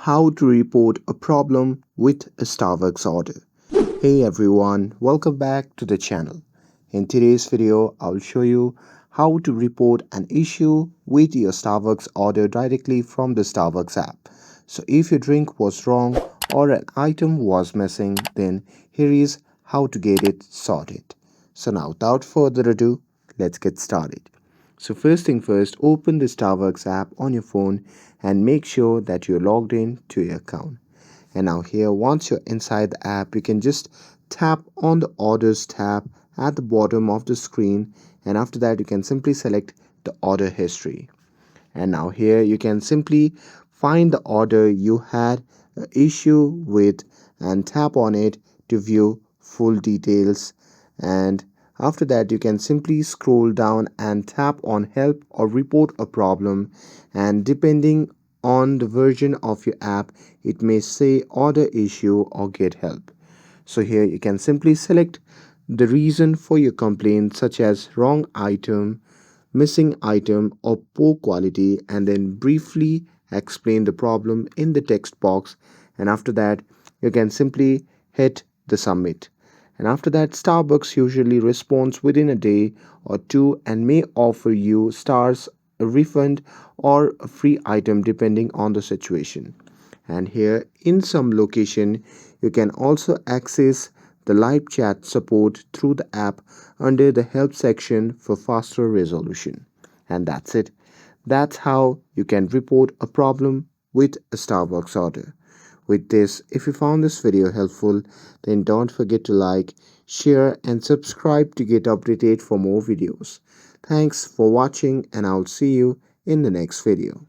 How to report a problem with a Starbucks order. Hey everyone, welcome back to the channel. In today's video, I'll show you how to report an issue with your Starbucks order directly from the Starbucks app. So if your drink was wrong or an item was missing, then here is how to get it sorted. So now without further ado, let's get started. So first thing first, open the Starbucks app on your phone and make sure that you're logged in to your account. And now here, once you're inside the app, you can just tap on the orders tab at the bottom of the screen, and after that you can simply select the order history. And now here you can simply find the order you had an issue with and tap on it to view full details. And after that you can simply scroll down and tap on help or report a problem, and depending on the version of your app, it may say order issue or get help. So here you can simply select the reason for your complaint, such as wrong item, missing item, or poor quality, and then briefly explain the problem in the text box. And after that, you can simply hit the submit. And after that, Starbucks usually responds within a day or two and may offer you stars, a refund, or a free item depending on the situation. And here in some location, you can also access the live chat support through the app under the help section for faster resolution. And that's it. That's how you can report a problem with a Starbucks order. With this, if you found this video helpful, then don't forget to like, share, and subscribe to get updated for more videos. Thanks for watching, and I'll see you in the next video.